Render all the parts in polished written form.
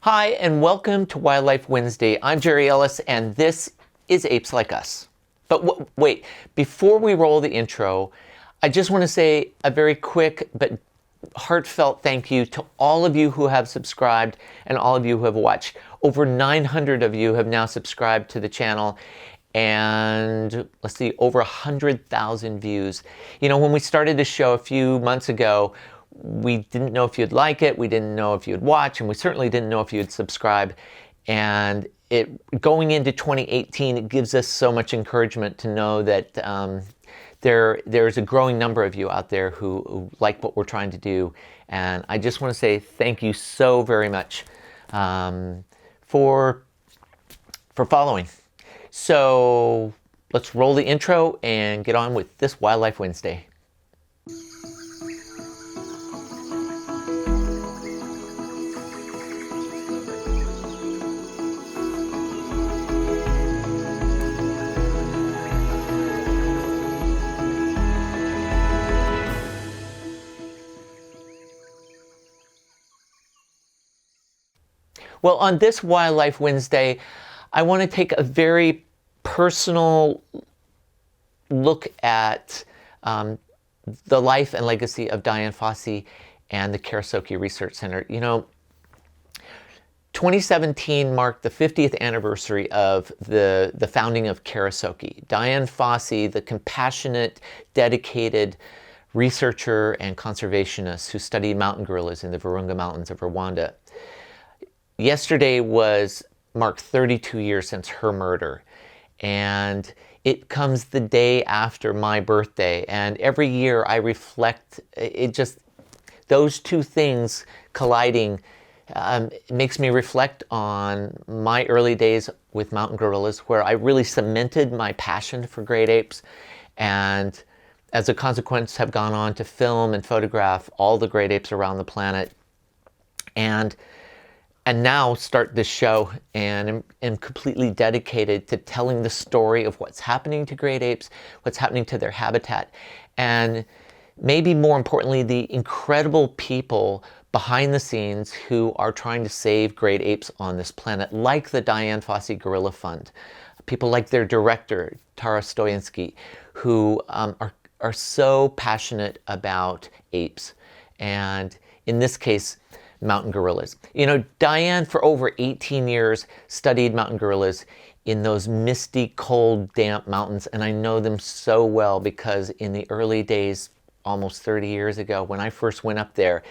Hi, and welcome to Wildlife Wednesday. I'm Gerry Ellis, and this is Apes Like Us. But wait, before we roll the intro, I just want to say a very quick but heartfelt thank you to all of you who have subscribed and all of you who have watched. Over 900 of you have now subscribed to the channel, and let's see, over 100,000 views. You know, when we started the show a few months ago, we didn't know if you'd like it, we didn't know if you'd watch, and we certainly didn't know if you'd subscribe. And going into 2018, it gives us so much encouragement to know that there's a growing number of you out there who like what we're trying to do. And I just want to say thank you so very much for following. So let's roll the intro and get on with this Wildlife Wednesday. Well, on this Wildlife Wednesday, I want to take a very personal look at the life and legacy of Dian Fossey and the Karisoke Research Center. You know, 2017 marked the 50th anniversary of the founding of Karisoke. Dian Fossey, the compassionate, dedicated researcher and conservationist who studied mountain gorillas in the Virunga Mountains of Rwanda. Yesterday marked 32 years since her murder, and it comes the day after my birthday, and every year I reflect, those two things colliding makes me reflect on my early days with mountain gorillas, where I really cemented my passion for great apes, and as a consequence have gone on to film and photograph all the great apes around the planet, and now start this show and am completely dedicated to telling the story of what's happening to great apes, what's happening to their habitat, and maybe more importantly, the incredible people behind the scenes who are trying to save great apes on this planet, like the Dian Fossey Gorilla Fund. People like their director, Tara Stoyansky, who are so passionate about apes, and in this case, mountain gorillas. You know, Dian, for over 18 years, studied mountain gorillas in those misty, cold, damp mountains, and I know them so well because in the early days, almost 30 years ago, when I first went up there,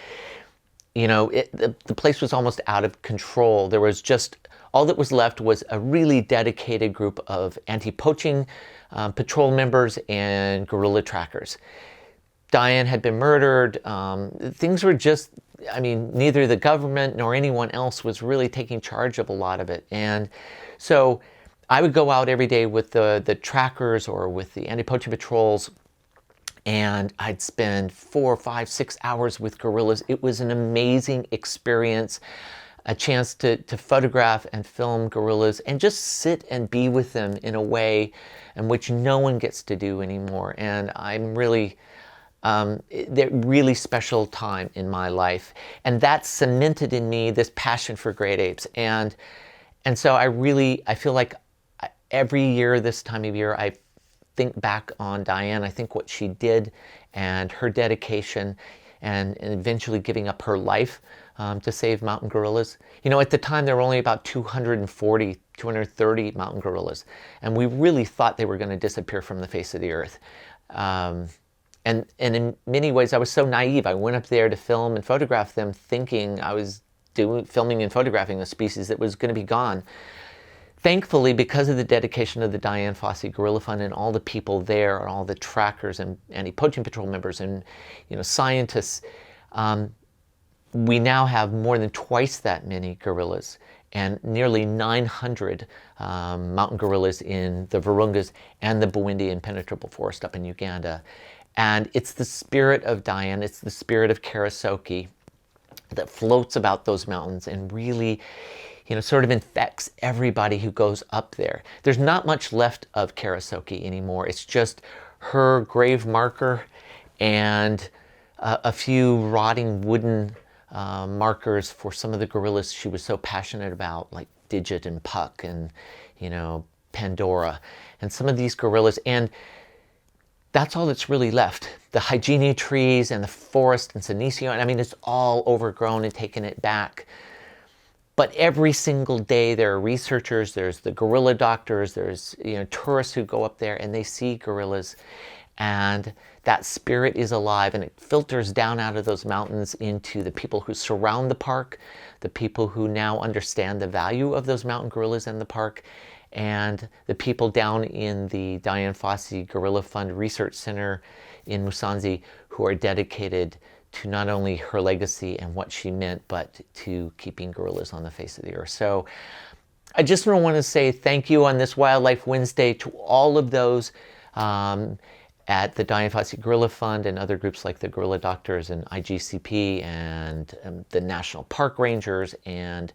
you know, the place was almost out of control. There was just, all that was left was a really dedicated group of anti-poaching patrol members and gorilla trackers. Dian had been murdered. Things were just, I mean, neither the government nor anyone else was really taking charge of a lot of it. And so I would go out every day with the trackers or with the anti-poaching patrols, and I'd spend 4, 5, 6 hours with gorillas. It was an amazing experience, a chance to photograph and film gorillas and just sit and be with them in a way in which no one gets to do anymore. And I'm really... they're really special time in my life, and that cemented in me this passion for great apes, and so I feel like every year this time of year I think back on Dian. I think what she did and her dedication and eventually giving up her life to save mountain gorillas. You know, at the time there were only about 240, 230 mountain gorillas, and we really thought they were going to disappear from the face of the earth. And in many ways, I was so naive. I went up there to film and photograph them thinking I was filming and photographing a species that was going to be gone. Thankfully, because of the dedication of the Dian Fossey Gorilla Fund and all the people there, and all the trackers and anti-poaching patrol members and, you know, scientists, we now have more than twice that many gorillas and nearly 900 mountain gorillas in the Virungas and the Bwindi impenetrable forest up in Uganda. And it's the spirit of Dian, it's the spirit of Karisoke that floats about those mountains and really, you know, sort of infects everybody who goes up there. There's not much left of Karisoke anymore. It's just her grave marker and a few rotting wooden markers for some of the gorillas she was so passionate about, like Digit and Puck and, you know, Pandora, and some of these gorillas. And that's all that's really left. The Hygienia trees and the forest and Senecio, and I mean, it's all overgrown and taken it back. But every single day there are researchers, there's the gorilla doctors, there's, you know, tourists who go up there and they see gorillas, and that spirit is alive, and it filters down out of those mountains into the people who surround the park, the people who now understand the value of those mountain gorillas in the park, and the people down in the Dian Fossey Gorilla Fund Research Center in Musanze who are dedicated to not only her legacy and what she meant, but to keeping gorillas on the face of the earth. So I just want to say thank you on this Wildlife Wednesday to all of those at the Dian Fossey Gorilla Fund and other groups like the Gorilla Doctors and IGCP and the National Park Rangers and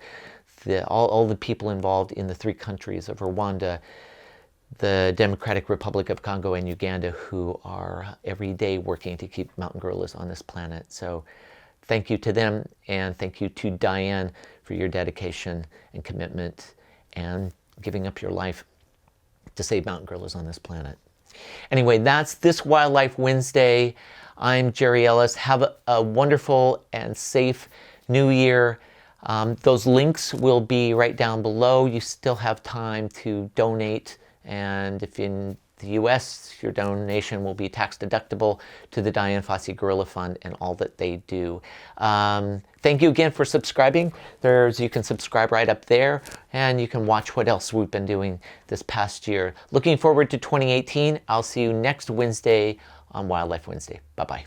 all the people involved in the 3 countries of Rwanda, the Democratic Republic of Congo, and Uganda, who are every day working to keep mountain gorillas on this planet. So thank you to them, and thank you to Dian for your dedication and commitment and giving up your life to save mountain gorillas on this planet. Anyway, that's this Wildlife Wednesday. I'm Gerry Ellis. Have a wonderful and safe New Year. Those links will be right down below. You still have time to donate, and if in the US, your donation will be tax deductible to the Dian Fossey Gorilla Fund and all that they do. Thank you again for subscribing. You can subscribe right up there, and you can watch what else we've been doing this past year. Looking forward to 2018. I'll see you next Wednesday on Wildlife Wednesday. Bye-bye.